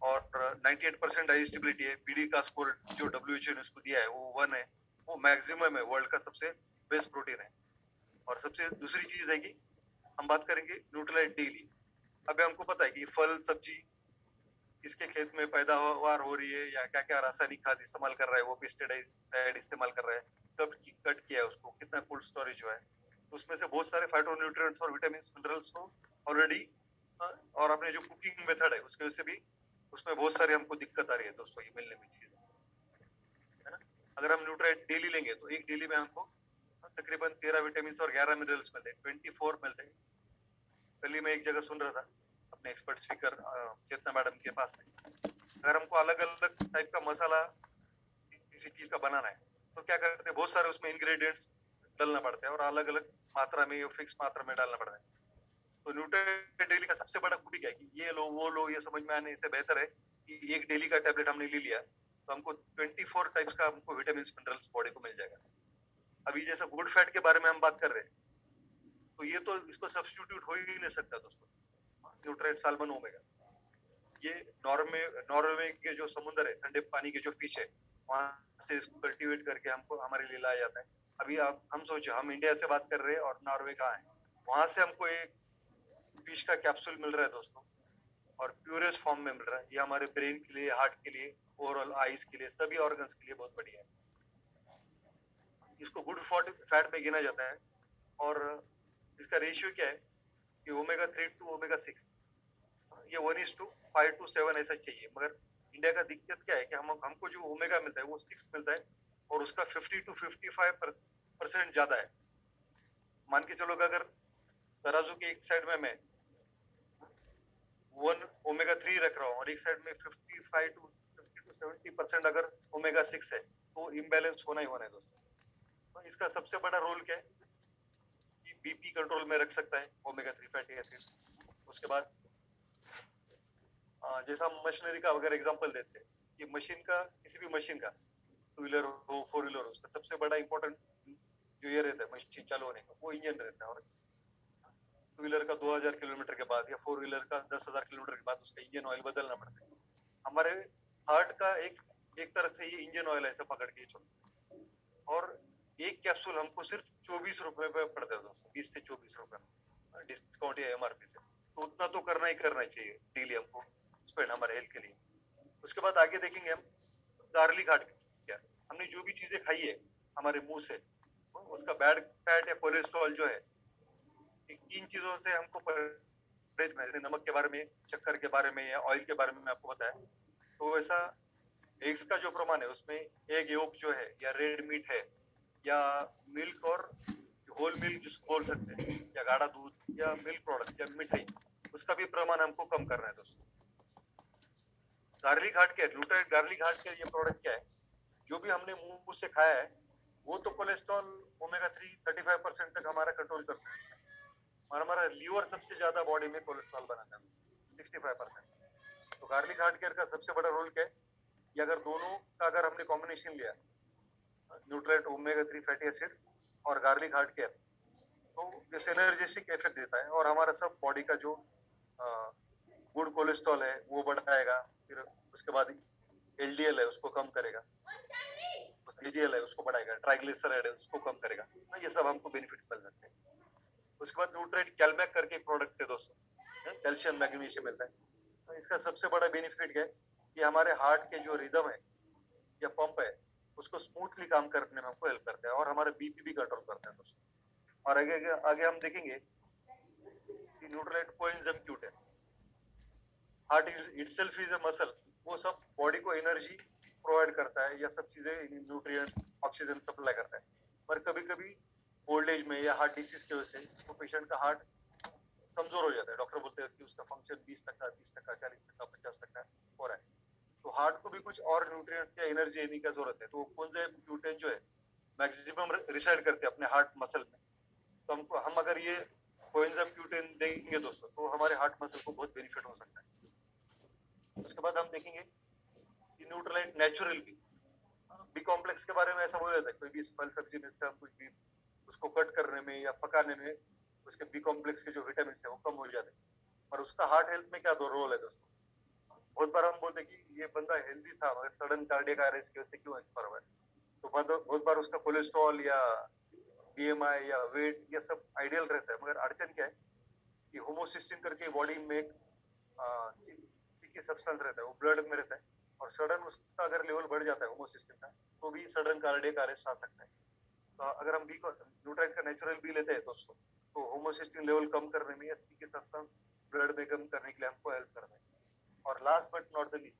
और 98% डाइजेस्टिबिलिटी है। पीडी का स्कोर जो WHO ने उसको दिया है वो 1 है, वो मैक्सिमम है, वर्ल्ड का सबसे बेस्ट प्रोटीन है। और सबसे दूसरी चीज है कि हम बात करेंगे न्यूट्रीलाइट डेली। अभी हमको पता है कि फल सब्जी किसके खेत में पैदावार हो रही है, या क्या क्या रासायनिक खाद इस्तेमाल कर रहा है, वो पेस्टिसाइड इस्तेमाल कर रहा है, कब कट किया है उसको, कितना कोल्ड स्टोरेज हुआ है, तो उसमें से बहुत सारे फाइटोन्यूट्रिएंट्स और विटामिन मिनरल्स को ऑलरेडी, और अपने जो कुकिंग मेथड है उसके वजह से भी उसमें बहुत सारी हमको दिक्कत आ रही है दोस्तों ये मिलने में चीज, है ना। अगर हम न्यूट्राइट डेली लेंगे तो एक डेली में हमको तकरीबन 13 विटामिन और 11 मिनरल्स मिलते हैं, 24 मिलते हैं। कल ही मैं एक जगह सुन रहा था अपने एक्सपर्ट स्पीकर चेतना मैडम के पास में, अगर हमको अलग अलग टाइप का मसाला किसी चीज का बनाना है तो क्या करते हैं, बहुत सारे उसमें इंग्रेडिएंट्स डालना पड़ता है, और अलग अलग मात्रा में, फिक्स मात्रा में डालना पड़ता है। तो न्यूट्राइट डेली का सबसे बड़ा खूबी क्या है कि ये लो वो लो ये समझ में आने से बेहतर है कि एक डेली का टैबलेट हमने ले लिया तो हमको 24 टाइप्स का हमको विटामिन मिनरल्स बॉडी को मिल जाएगा। अभी जैसे गुड फैट के बारे में हम बात कर रहे हैं, तो ये तो इसको सब्स्टिट्यूट हो ही नहीं सकता दोस्तों, न्यूट्रिएंट साल्मन ओमेगा। ये नॉर्वे के जो समुद्र है, ठंडे पानी के जो फिश है, वहां से इसको कल्टीवेट करके हमको हमारे लिए लाया जाता है। अभी आप हम सोचो, हम इंडिया से बात कर रहे हैं और नॉर्वे कहाँ है, वहां से हमको एक फिश का कैप्सूल मिल रहा है दोस्तों, और प्योरेस्ट फॉर्म में मिल रहा है। ये हमारे ब्रेन के लिए, हार्ट के लिए, ओवरऑल आईज के लिए, सभी ऑर्गन्स के लिए बहुत बढ़िया है। इसको गुड फैट में गिना जाता है, और इसका रेशियो क्या है कि ओमेगा 3 टू ओमेगा 6, ये 1:5 to 7 ऐसा चाहिए। मगर इंडिया का दिक्कत क्या है कि हमको जो ओमेगा मिलता है वो 6 मिलता है, और उसका 50 to 55% ज्यादा है। मान के चलो कि अगर तराजू के एक साइड में मैं 1 ओमेगा 3 रख रहा हूँ और एक साइड में 50 to 70% अगर ओमेगा 6 है, तो इम्बैलेंस होना ही होना है दोस्तों। तो इसका सबसे बड़ा रोल क्या है कि बीपी कंट्रोल में रख सकता है ओमेगा 3 फैटी एसिड। उसके बाद जैसा हम मशीनरी का अगर एग्जांपल देते हैं कि मशीन का, किसी भी मशीन का, 2 व्हीलर हो 4 व्हीलर हो, उसका सबसे बड़ा इंपॉर्टेंट जो ये रहता है मशीन चालू होने का, वो इंजन रहता है। और 2 व्हीलर का 2000 किलोमीटर के बाद या 4 व्हीलर का 10,000 किलोमीटर के बाद उसका इंजन ऑयल बदलना पड़ता है। हमारे हार्ट का एक तरह से ये इंजन ऑयल ऐसा पकड़ के चलो, और एक कैप्सूल हमको सिर्फ 24 रुपए पे पड़ता है दोस्तों, 20 से 24 रुपए डिस्काउंट या एमआरपी से। तो उतना तो करना ही चाहिए डेली हमको स्पेंड हमारे हेल्थ के लिए। उसके बाद आगे देखेंगे हम गार्लिक हार्ट क्या, हमने जो भी चीजें खाई है हमारे मुंह से, उसका बैड फैट या कोलेस्ट्रॉल जो है, इन चीजों से हमको परहेज करना है। नमक के बारे में, शक्कर के बारे में या ऑयल के बारे में आपको बताया। तो वैसा एग्स का जो प्रमाण है उसमें एग योक जो है, या रेड मीट है, या मिल्क और होल मिल्क जिसको बोल सकते हैं, या गाढ़ा दूध, या मिल्क प्रोडक्ट, या मिठाई, उसका भी प्रमाण हमको कम करना है दोस्तों। गार्लिक हार्ट क्या है, ग्लूटाइड गार्लिक हार्ट का ये प्रोडक्ट क्या है, जो भी हमने मुंह से खाया है वो तो कोलेस्ट्रॉल ओमेगा 3 35% तक हमारा कंट्रोल करता है, और हमारा लीवर सबसे ज्यादा बॉडी में कोलेस्ट्रॉल बनाता है 65%। तो गार्लिक हार्ट केयर का सबसे बड़ा रोल क्या है कि अगर दोनों का अगर हमने कॉम्बिनेशन लिया, न्यूट्रिएंट ओमेगा 3 फैटी एसिड और गार्लिक हार्ट केयर, तो ये सिनर्जिस्टिक इफेक्ट देता है, और हमारा सब बॉडी का जो गुड कोलेस्ट्रॉल है वो बढ़ाएगा। फिर उसके बाद एलडीएल है उसको कम करेगा, एलडीएल है उसको बढ़ाएगा, ट्राइग्लिसराइड है उसको कम करेगा। तो ये सब हमको बेनिफिट मिल सकते हैं। उसके बाद न्यूट्रिएंट कैलमैक करके एक प्रोडक्ट है दोस्तों, कैल्शियम मैग्नीशियम मिलता है। तो इसका सबसे बड़ा बेनिफिट क्या है कि हमारे हार्ट के जो रिदम है या पंप है उसको स्मूथली काम करने में हमको हेल्प करता है, और हमारे बीपी भी कंट्रोल करता है दोस्तों। और आगे हम देखेंगे कि nutrient coenzyme Q10, heart itself is a muscle, वो सब बॉडी को एनर्जी प्रोवाइड करता है, या सब चीजें न्यूट्रिएंट ऑक्सीजन सप्लाई करता है। पर कभी कभी ओल्ड एज में या हार्ट डिसीज की वजह से तो पेशेंट का हार्ट कमजोर हो जाता है, डॉक्टर बोलते हैं कि उसका फंक्शन 20%, 30%, 40%, 50% हो रहा है। तो हार्ट को भी कुछ और न्यूट्रिएंट्स या एनर्जी देने की जरूरत है। तो कोएंजाइम Q10 जो है मैक्सिमम रिसाइड करते हैं अपने हार्ट मसल में। तो हम अगर ये कोएंजाइम Q10 देंगे दोस्तों, तो हमारे हार्ट मसल को बहुत बेनिफिट हो सकता है। उसके बाद हम देखेंगे कि न्यूट्रलाइट नेचुरल बी कॉम्प्लेक्स के बारे में ऐसा बोला जाता है, कोई भी फल सब्जी में से हम कुछ भी उसको कट करने में या पकाने में उसके बी कॉम्प्लेक्स के जो विटामिन है वो कम हो जाते हैं। और उसका हार्ट हेल्थ में क्या रोल है दोस्तों, बहुत बार हम बोलते कि ये बंदा हेल्दी था मगर सडन कार्डियक अरेस्ट की वजह से क्यों एक्सपायर हुआ है। तो बहुत बार उसका कोलेस्ट्रॉल या बीएमआई या वेट ये सब आइडियल रहता है, मगर अड़चन क्या है कि होमोसिस्टिन करके बॉडी में एक सब्सटेंस रहता है, वो ब्लड में रहता है, और सडन उसका अगर लेवल बढ़ जाता है होमोसिस्टिन का, तो भी सडन कार्डियक अरेस्ट आ सकता है। तो अगर हम न्यूट्राइट का नेचुरल बी लेते हैं दोस्तों, तो होमोसिस्टिन लेवल कम करने में या के सब्सटेंस ब्लड में कम करने के लिए हमको हेल्प करता है। और last but not the least,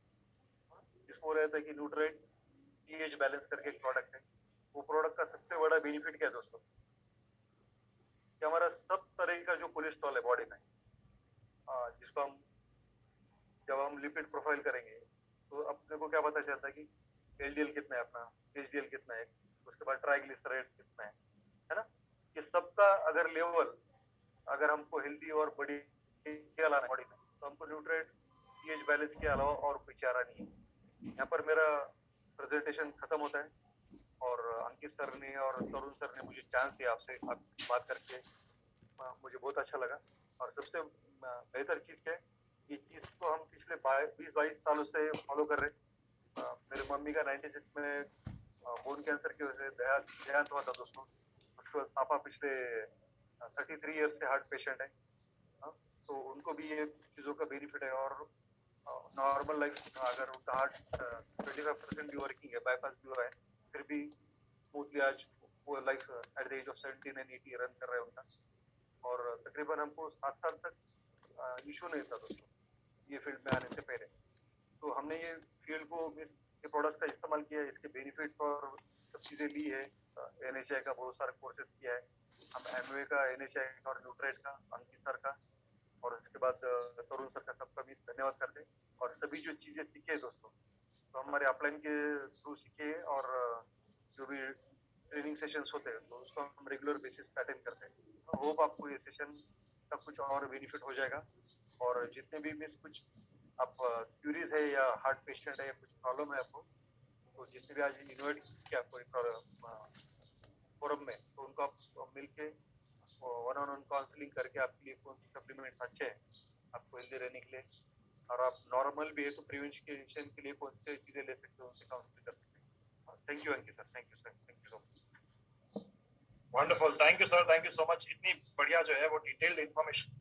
जिसको रहता है कि न्यूट्राइट पीएच बैलेंस करके एक प्रोडक्ट है। वो प्रोडक्ट का सबसे बड़ा बेनिफिट क्या है दोस्तों, कि हमारा सब तरह का जो कोलेस्ट्रॉल है बॉडी में, जिसको हम जब हम लिपिड प्रोफाइल करेंगे तो अपने को क्या पता चलता है कि एलडीएल कितना है अपना, एचडीएल कितना है, उसके बाद ट्राइग्लिसराइड कितना है ना। ये सबका अगर लेवल अगर हमको हेल्दी और बड़ी लाना बॉडी में, तो हमको न्यूट्रिएंट पीएच बैलेंस के अलावा और कोई चारा नहीं है। यहाँ पर मेरा प्रेजेंटेशन खत्म होता है और अंकित सर ने और तरुण सर ने मुझे चांस दिया आपसे बात करके, मुझे बहुत अच्छा लगा। और सबसे बेहतर चीज़ क्या है, ये चीज़ को हम पिछले 20-22 सालों से फॉलो कर रहे हैं। मेरे मम्मी का 96 में बोन कैंसर की वजह से देहांत हुआ था दोस्तों। उसके बाद पापा पिछले 33 ईयर्स से हार्ट पेशेंट है। तो उनको भी ये चीज़ों का बेनिफिट है। और नॉर्मल लाइफ अगर उनका हार्ट 25% भी वर्किंग है, बाईपास भी हुआ है, फिर भी स्मूथली आज वो life at the age of 17 and 80 run कर रहे हैं उनका। और तकरीबन हमको 7 साल तक इशू नहीं था दोस्तों ये फील्ड में आने से पहले। तो हमने ये फील्ड को, ये प्रोडक्ट का इस्तेमाल किया है, इसके बेनिफिट और सब चीज़ें ली है। NHI का बहुत सारे कोर्सेज किया है हम, एमवे का, NHI का और न्यूट्रेट का, अंकित सर का, और उसके बाद तरुण सर का, सबका भी धन्यवाद करते हैं। और सभी जो चीज़ें सीखे दोस्तों, तो हमारे अपलाइन के थ्रू सीखे। और जो भी ट्रेनिंग सेशंस होते हैं तो उसको हम रेगुलर बेसिस पे अटेंड करते हैं। होप आपको ये सेशन का कुछ और बेनिफिट हो जाएगा। और जितने भी मिस कुछ आप क्यूरीज है या हार्ट पेशेंट है या कुछ प्रॉब्लम है आपको, तो जितने भी आज इन्वाइट किया कोई फोरम में, तो उनको आप मिल के वन काउंसलिंग करके आपके लिए कौन सी सप्लीमेंट्स अच्छे हैं आपको हेल्दी रहने के लिए, और आप नॉर्मल भी है तो प्रिवेंशन के लिए कौन सी चीज़ें ले सकते हो, उनसे काउंसलिंग कर सकते हैं। Thank you Ankit sir, thank you sir, thank you so much. Wonderful, thank you sir, thank you so much. इतनी बढ़िया जो है वो डिटेल्ड इन्फॉर्मेशन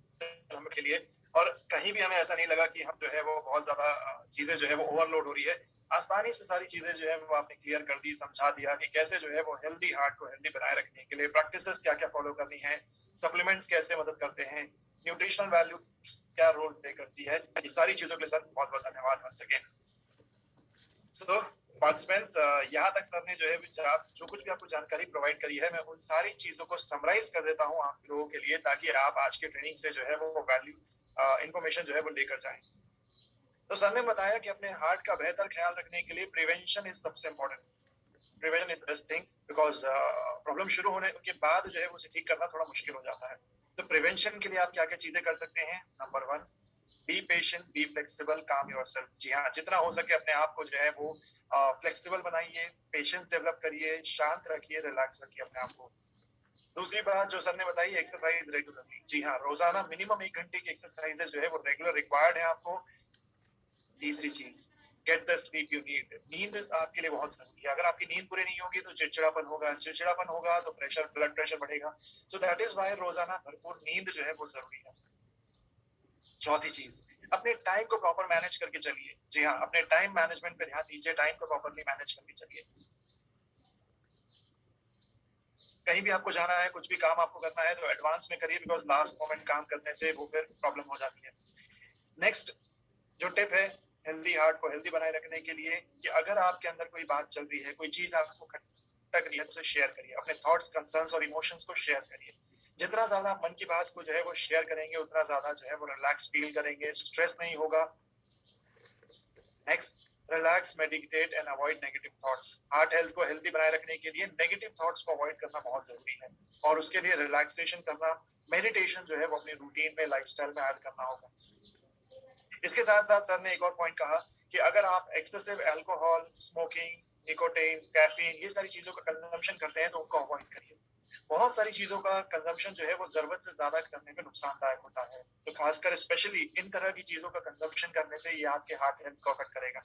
हम के लिए, और कहीं भी हमें ऐसा नहीं लगा कि हम जो है वो बहुत ज्यादा चीजें जो है वो ओवरलोड हो रही है। आसानी से सारी चीजें जो है वो आपने क्लियर कर दी, समझा दिया कि कैसे जो है वो हेल्दी हार्ट को हेल्दी बनाए रखने के लिए प्रैक्टिसेस क्या क्या फॉलो करनी है, सप्लीमेंट्स कैसे मदद करते हैं, न्यूट्रिशनल वैल्यू क्या रोल प्ले करती है। ये सारी चीजों के लिए सर बहुत बहुत धन्यवाद वंस अगेन। सो पार्टिसिपेंट्स, यहाँ तक सर ने जो है जो कुछ भी आपको जानकारी प्रोवाइड करी है, मैं उन सारी चीजों को समराइज कर देता हूँ आप लोगों के लिए, ताकि आप आज के ट्रेनिंग से जो है वो वैल्यू इंफॉर्मेशन जो है वो लेकर जाएं। तो सर ने बताया कि अपने हार्ट का बेहतर ख्याल रखने के लिए प्रिवेंशन इज सबसे important. Prevention is best thing, because problem शुरू होने के बाद जो है उसे ठीक करना थोड़ा मुश्किल हो जाता है। तो प्रिवेंशन के लिए आप क्या क्या चीजें कर सकते हैं? Number 1, be patient, be flexible, काम योरसेल्फ। जी हाँ, जितना हो सके अपने आप को जो है वो फ्लेक्सिबल बनाइए, पेशेंस डेवलप करिए, शांत रखिए, रिलैक्स रखिए अपने आप को। दूसरी बात जो सर ने बताई, एक्सरसाइज रेगुलरली। जी हाँ, रोजाना मिनिमम 1 घंटे की एक्सरसाइज जो है वो रेगुलर रिक्वायर्ड है आपको। तीसरी चीज, get the sleep you need. नींद आपके लिए बहुत जरूरी है। अगर आपकी नींद पूरी नहीं होगी तो चिड़चिड़ापन होगा तो ब्लड प्रेशर बढ़ेगा। सो दैट इज वाई रोजाना भरपूर नींद जो है वो जरूरी है। चौथी चीज, अपने टाइम को प्रॉपर मैनेज करके चलिए। जी हाँ, अपने टाइम मैनेजमेंट पे ध्यान दीजिए, टाइम को प्रॉपरली मैनेज करके चलिए। कहीं भी आपको जाना है, कुछ भी काम आपको करना है तो एडवांस में करिए, बिकॉज लास्ट मोमेंट काम करने से वो फिर प्रॉब्लम हो जाती है। नेक्स्ट जो टिप है हेल्दी हार्ट को हेल्दी बनाए रखने के लिए, कि अगर आपके अंदर कोई बात चल रही है, कोई चीज आपको खटक रही है, तो उसे शेयर करिए। अपने थॉट्स, कंसर्न्स और इमोशंस को शेयर करिए। जितना ज्यादा मन की बात को जो है वो शेयर करेंगे, उतना ज्यादा जो है वो रिलैक्स फील करेंगे, स्ट्रेस नहीं होगा। Next, relax, meditate and avoid negative thoughts. Heart health को हेल्दी बनाए रखने के लिए नेगेटिव थॉट्स को अवॉइड करना बहुत जरूरी है, और उसके लिए रिलैक्सेशन करना, मेडिटेशन जो है वो अपनी रूटीन में, लाइफस्टाइल में ऐड करना होगा। इसके साथ साथ सर ने एक और पॉइंट कहा कि अगर आप excessive alcohol, smoking, nicotine, caffeine, ये सारी चीजों का कंजम्पशन करते हैं तो उनको अवॉइड करिए। बहुत सारी चीजों का कंजम्पशन जो है वो जरूरत से ज्यादा करने में नुकसानदायक होता है। तो खासकर स्पेशली इन तरह की चीजों का कंजम्पशन करने से ये आपके हार्ट हेल्थ को अफेक्ट करेगा।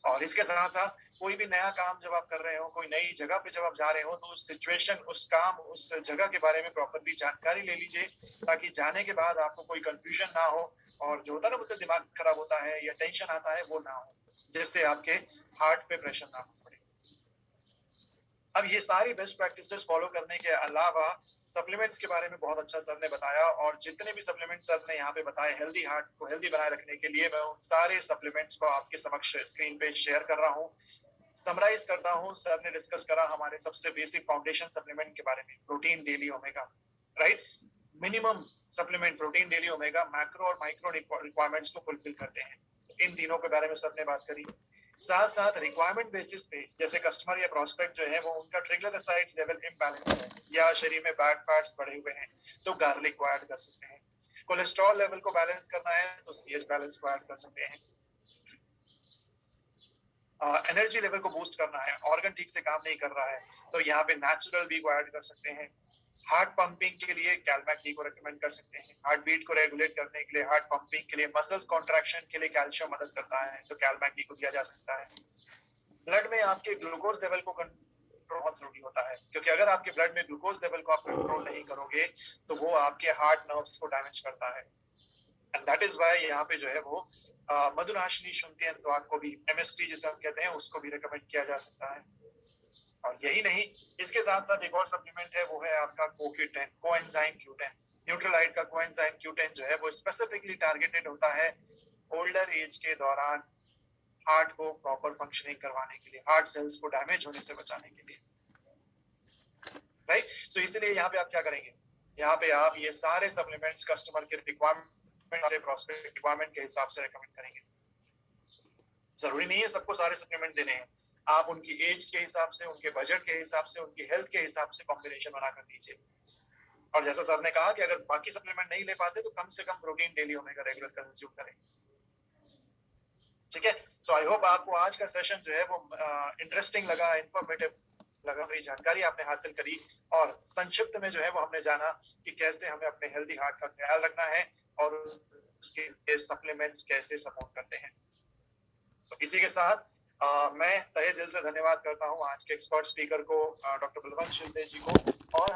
और इसके साथ साथ कोई भी नया काम जब आप कर रहे हो, कोई नई जगह पे जब आप जा रहे हो, तो उस सिचुएशन, उस काम, उस जगह के बारे में प्रॉपरली जानकारी ले लीजिए, ताकि जाने के बाद आपको कोई कंफ्यूजन ना हो, और जो होता है ना मुझसे दिमाग खराब होता है या टेंशन आता है, वो ना हो, जिससे आपके हार्ट पे प्रेशर ना पड़े। अब ये सारी बेस्ट प्रैक्टिसेस फॉलो करने के अलावा सप्लीमेंट्स के बारे में बहुत अच्छा सर ने बताया, और जितने भी सप्लीमेंट्स सर ने यहाँ पे बताए हेल्दी हार्ट को हेल्दी बनाए रखने के लिए, मैं उन सारे सप्लीमेंट्स को आपके समक्ष स्क्रीन पे शेयर कर रहा हूँ। समराइज करता हूँ, सर ने डिस्कस करा हमारे सबसे बेसिक फाउंडेशन सप्लीमेंट के बारे में, protein daily omega, right. Minimum supplement protein daily omega macro और माइक्रो रिक्वायरमेंट्स को फुलफिल करते हैं। इन तीनों के बारे में सर ने बात करी। साथ साथ रिक्वायरमेंट बेसिस पे, जैसे कस्टमर या प्रोस्पेक्ट जो है वो उनका ट्रिग्लिसराइड्स लेवल इम्बैलेंस है या शरीर में बैड फैट्स बढ़े हुए हैं, तो गार्लिक को ऐड कर सकते हैं। कोलेस्ट्रॉल लेवल को बैलेंस करना है तो CH बैलेंस को ऐड कर सकते हैं। एनर्जी लेवल को बूस्ट करना है, ऑर्गन ठीक से काम नहीं कर रहा है तो यहाँ पे नेचुरल बी को ऐड कर सकते हैं। हार्ट पंपिंग के लिए कैलमैक डी को रेकमेंड कर सकते हैं। हार्ट बीट को रेगुलेट करने के लिए, हार्ट पंपिंग के लिए, मसल्स कॉन्ट्रैक्शन के लिए कैल्शियम मदद करता है तो कैलमैक डी को दिया जा सकता है। ब्लड में आपके ग्लूकोज लेवल को कंट्रोल बहुत जरूरी होता है, क्योंकि अगर आपके ब्लड में ग्लूकोज लेवल को आप कंट्रोल नहीं करोगे तो वो आपके हार्ट नर्व्स को डैमेज करता है। एंड दैट इज व्हाई यहाँ पे जो है वो मधुनाशिनी शुंठी अंतवाद को भी, MST जिसे हम कहते हैं, उसको भी रेकमेंड किया जा सकता है। और यही नहीं, इसके साथ साथ एक और सप्लीमेंट है, वो है आपका CoQ10, कोएंजाइम Q10। न्यूट्रलाइट का कोएंजाइम Q10 जो है वो स्पेसिफिकली टारगेटेड होता है ओल्डर एज के दौरान हार्ट को प्रॉपर फंक्शनिंग करवाने के लिए, हार्ट सेल्स को डैमेज होने से बचाने के लिए, राइट। सो इसलिए यहाँ पे आप क्या करेंगे, यहाँ पे आप ये सारे सप्लीमेंट्स कस्टमर के रिक्वायरमेंट, प्रॉस्पेक्ट रिक्वायरमेंट के हिसाब से रेकमेंड करेंगे। जरूरी नहीं है सबको सारे सप्लीमेंट देने हैं, आप उनकी एज के हिसाब से, उनके बजट के हिसाब से, उनकी हेल्थ के हिसाब से कॉम्बिनेशन बना कर दीजिए। और जैसा सर ने कहा कि अगर बाकी सप्लीमेंट नहीं ले पाते तो कम से कम protein daily omega regular consume करें, ठीक है। सो आई होप आपको आज का सेशन जो है वो इंटरेस्टिंग लगा, इंफॉर्मेटिव लगा, मेरी जानकारी आपने हासिल करी और संक्षिप्त में जो है वो हमने जाना कि कैसे हमें अपने हेल्दी हार्ट का ख्याल रखना है और उसके सप्लीमेंट्स कैसे सपोर्ट करते हैं। तो इसी के साथ मैं तहे दिल से धन्यवाद करता हूँ आज के एक्सपर्ट स्पीकर को, डॉक्टर बलवंत शिंदे जी को, और